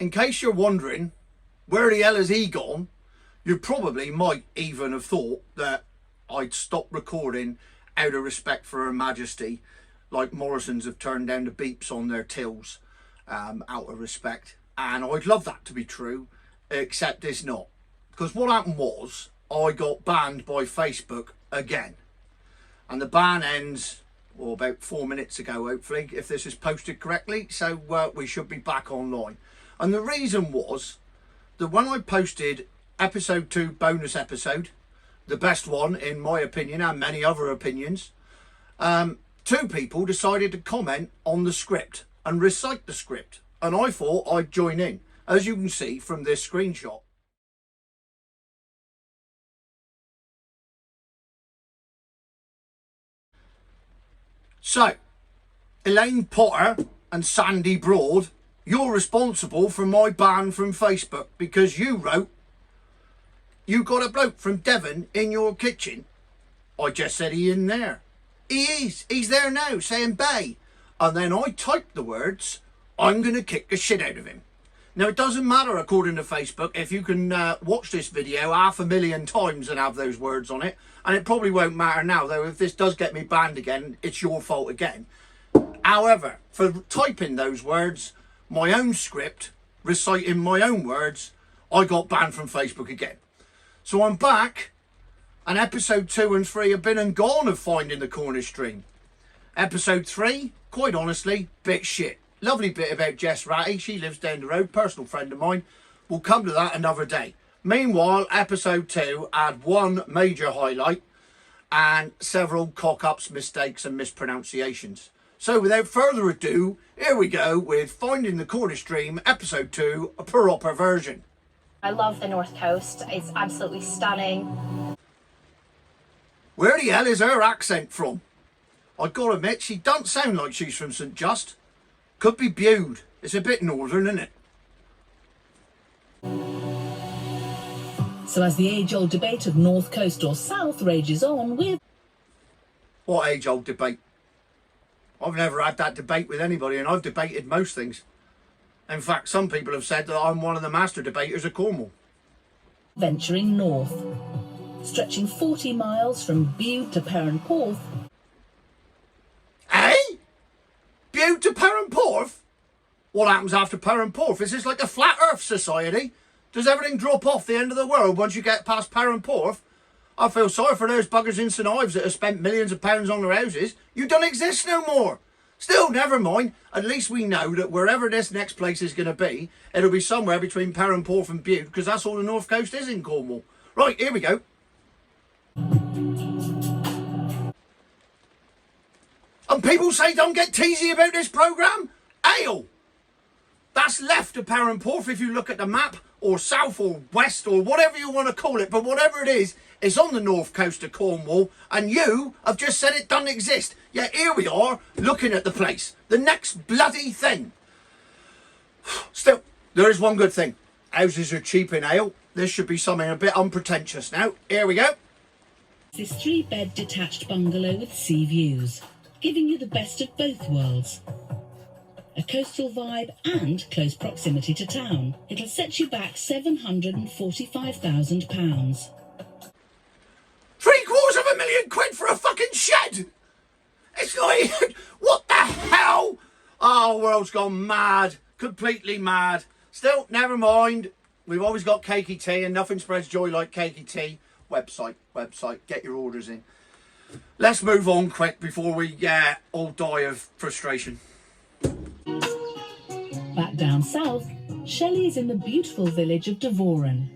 in case you're wondering where the hell has he gone, you probably might even have thought that I'd stop recording out of respect for Her Majesty, like Morrisons have turned down the beeps on their tills out of respect. And I'd love that to be true, except it's not. Because what happened was, I got banned by Facebook again. And the ban ends, well, about 4 minutes ago, hopefully, if this is posted correctly. So we should be back online. And the reason was that when I posted episode 2 bonus episode, the best one in my opinion and many other opinions, 2 people decided to comment on the script and recite the script, and I thought I'd join in, as you can see from this screenshot. So, Elaine Potter and Sandy Broad, you're responsible for my ban from Facebook because you wrote, "You got a bloke from Devon in your kitchen." I just said he in there. He is. He's there now saying "bay." And then I typed the words, "I'm going to kick the shit out of him." Now, it doesn't matter, according to Facebook, if you can watch this video 500,000 times and have those words on it. And it probably won't matter now, though. If this does get me banned again, it's your fault again. However, for typing those words, my own script, reciting my own words, I got banned from Facebook again. So I'm back, and episode 2 and 3 have been and gone of Finding the Cornish Stream. Episode 3, quite honestly, bit shit. Lovely bit about Jess Ratty. She lives down the road, personal friend of mine. We'll come to that another day. Meanwhile, episode 2 had one major highlight and several cock-ups, mistakes and mispronunciations. So without further ado, here we go with Finding the Cornish Stream, episode 2, a proper version. I love the North Coast. It's absolutely stunning. Where the hell is her accent from? I gotta admit, she don't sound like she's from St Just. Could be Bude. It's a bit northern, isn't it? So as the age-old debate of North Coast or South rages on with... What age-old debate? I've never had that debate with anybody, and I've debated most things. In fact, some people have said that I'm one of the master debaters of Cornwall. Venturing north, stretching 40 miles from Bude to Perranporth. Eh? Bude to Perranporth? What happens after Perranporth? Is this like a flat earth society? Does everything drop off the end of the world once you get past Perranporth? I feel sorry for those buggers in St Ives that have spent millions of pounds on their houses. You don't exist no more. Still, never mind. At least we know that wherever this next place is going to be, it'll be somewhere between Perranporth and Bude, because that's all the North Coast is in Cornwall. Right, here we go. And people say don't get teasy about this programme? Ale! That's left of Perranporth if you look at the map, or south or west or whatever you want to call it, but whatever it is, it's on the north coast of Cornwall, and you have just said it doesn't exist. Yet here we are, looking at the place. The next bloody thing. Still, there is one good thing. Houses are cheap in Ale. This should be something a bit unpretentious now. Here we go. This 3-bed detached bungalow with sea views, giving you the best of both worlds. A coastal vibe and close proximity to town. It'll set you back £745,000. £750,000 for a fucking shed! It's like, what the hell? Oh, world's gone mad. Completely mad. Still, never mind. We've always got cakey tea, and nothing spreads joy like cakey tea. Website, get your orders in. Let's move on quick before we all die of frustration. Back down south, Shelley is in the beautiful village of Devoren.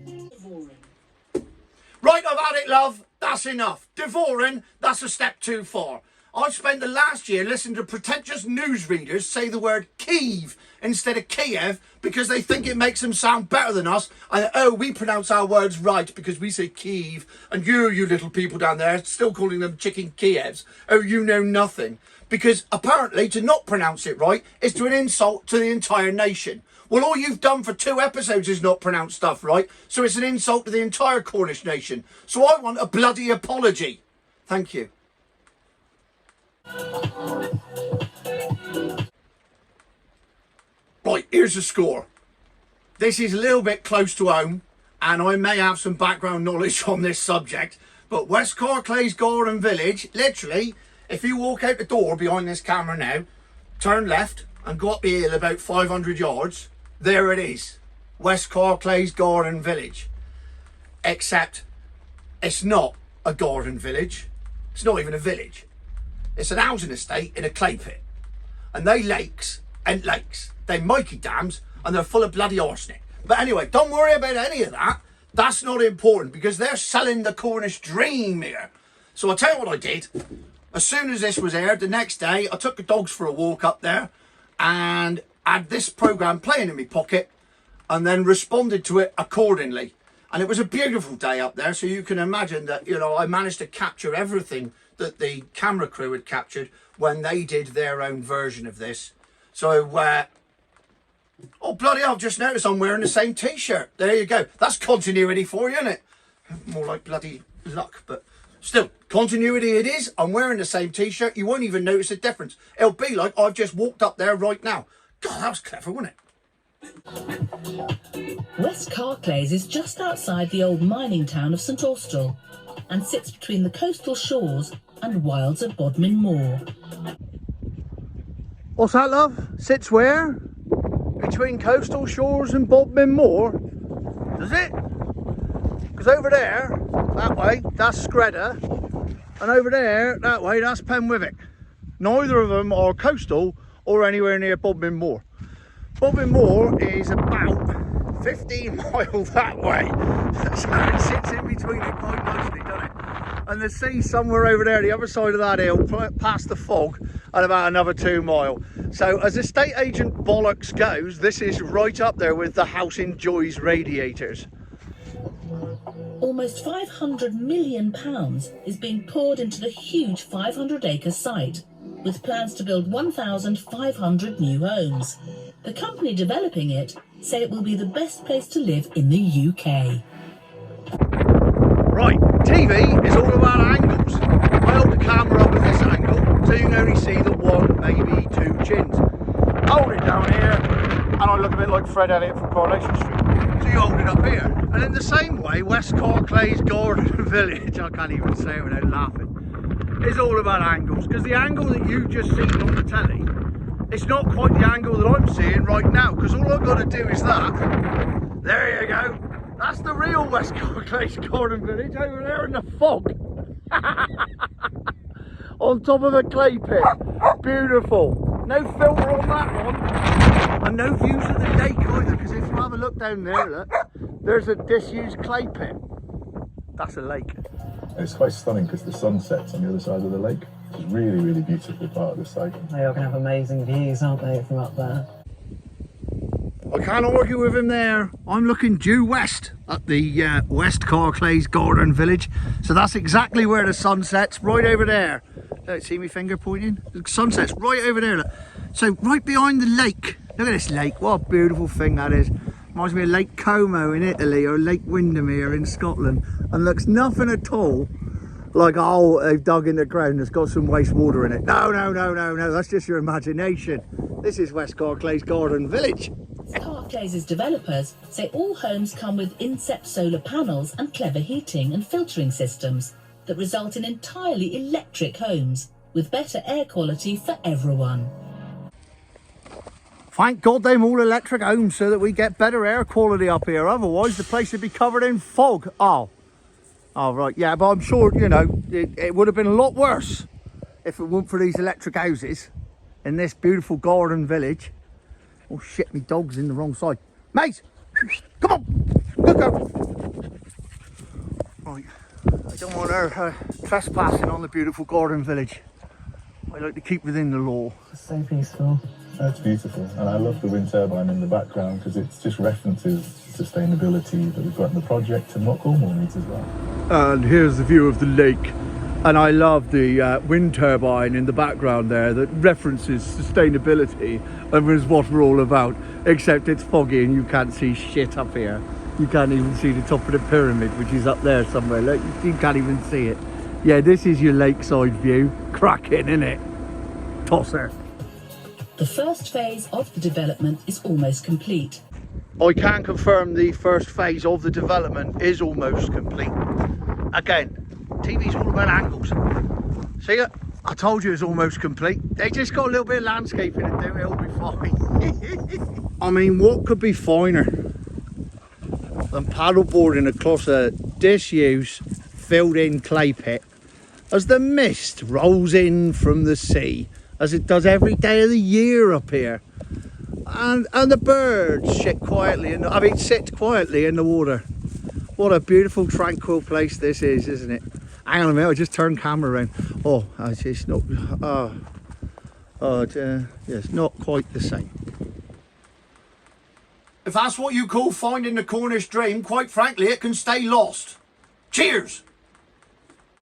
Right, I've had it, love. That's enough. Devoren, that's a step too far. I spent the last year listening to pretentious newsreaders say the word Kyiv instead of Kiev because they think it makes them sound better than us. And oh, we pronounce our words right because we say Kyiv. And you little people down there, still calling them chicken Kievs. Oh, you know nothing. Because apparently to not pronounce it right is to an insult to the entire nation. Well, all you've done for 2 episodes is not pronounce stuff right. So it's an insult to the entire Cornish nation. So I want a bloody apology. Thank you. Right, here's the score. this is a little bit close to home, and I may have some background knowledge on this subject, but West Carclay's Garden Village, literally, if you walk out the door behind this camera now, turn left and go up the hill about 500 yards, there it is. West Carclay's Garden Village. Except it's not a garden village. It's not even a village. It's an housing estate in a clay pit. And they lakes and lakes. They Mikey dams and they're full of bloody arsenic. But anyway, don't worry about any of that. That's not important because they're selling the Cornish dream here. So I'll tell you what I did. As soon as this was aired, the next day, I took the dogs for a walk up there and had this programme playing in my pocket and then responded to it accordingly. And it was a beautiful day up there, so you can imagine that, you know, I managed to capture everything that the camera crew had captured when they did their own version of this. So, oh bloody hell, I've just noticed I'm wearing the same t-shirt. There you go. That's continuity for you, isn't it? More like bloody luck, but still, continuity it is. I'm wearing the same t-shirt. You won't even notice a difference. It'll be like I've just walked up there right now. God, that was clever, wasn't it? West Carclays is just outside the old mining town of St Austell and sits between the coastal shores and wilds of Bodmin Moor. What's that, love? Sits where? Between coastal shores and Bodmin Moor? Does it? Because over there, that way, that's Skredder, and over there, that way, that's Penwithwick. Neither of them are coastal or anywhere near Bodmin Moor. Bodmin Moor is about 15 miles that way, so it sits in between it quite nicely, doesn't it? And the sea's somewhere over there, the other side of that hill, past the fog, and about another 2 miles. So as estate agent bollocks goes, this is right up there with the House Enjoys radiators. Almost £500 million is being poured into the huge 500-acre site, with plans to build 1,500 new homes. The company developing it say it will be the best place to live in the UK. Right, TV is all about angles. I hold the camera up at this angle so you can only see the one, maybe two chins. Hold it down here and I look a bit like Fred Elliott from Coronation Street. So you hold it up here. And in the same way, West Carclay's Garden Village, I can't even say it without laughing, is all about angles. Because the angle that you just seen on the telly, it's not quite the angle that I'm seeing right now, because all I've got to do is that. There you go. That's the real West Carclay's Garden Village over there in the fog. On top of a clay pit. Beautiful. No filter on that one. And no views of the lake either, because if you have a look down there, look, there's a disused clay pit. That's a lake. It's quite stunning because the sun sets on the other side of the lake. It's a really, really beautiful part of the site. They are going to have amazing views, aren't they, from up there? I can't argue with him there. I'm looking due west at the West Carclay's Garden Village. So that's exactly where the sun sets, right over there. Don't see me finger pointing? The sun sets right over there. Look. So right behind the lake. Look at this lake. What a beautiful thing that is. Reminds me of Lake Como in Italy or Lake Windermere in Scotland. And looks nothing at all like a hole they've dug in the ground that's got some wastewater in it. No, no, no, no, no. That's just your imagination. This is West Carclay's Garden Village. Carclays' developers say all homes come with inset solar panels and clever heating and filtering systems that result in entirely electric homes with better air quality for everyone. Thank God they're all electric homes so that we get better air quality up here. Otherwise, the place would be covered in fog. Oh, right, yeah, but I'm sure, you know, it would have been a lot worse if it weren't for these electric houses in this beautiful garden village. Oh shit, me dog's in the wrong side. Mate, come on, good girl. Right, I don't want her trespassing on the beautiful garden village. I like to keep within the law. It's so peaceful. That's beautiful, and I love the wind turbine in the background because it just references sustainability that we've got in the project and what Cornwall needs as well. And here's the view of the lake. And I love the wind turbine in the background there that references sustainability and is what we're all about. Except it's foggy and you can't see shit up here. You can't even see the top of the pyramid, which is up there somewhere. Look, you can't even see it. Yeah, this is your lakeside view. Cracking, innit? Tosser. The first phase of the development is almost complete. I can confirm the first phase of the development is almost complete. Again, TV's all about angles. See it? I told you it's almost complete. They just got a little bit of landscaping to do, it'll be fine. I mean, what could be finer than paddleboarding across a disused, filled in clay pit as the mist rolls in from the sea, as it does every day of the year up here. And the birds sit quietly in the water. What a beautiful, tranquil place this is, isn't it? Hang on a minute, I just turned camera around. Oh, it's not. Yeah, it's not quite the same. If that's what you call finding the Cornish dream, quite frankly, it can stay lost. Cheers!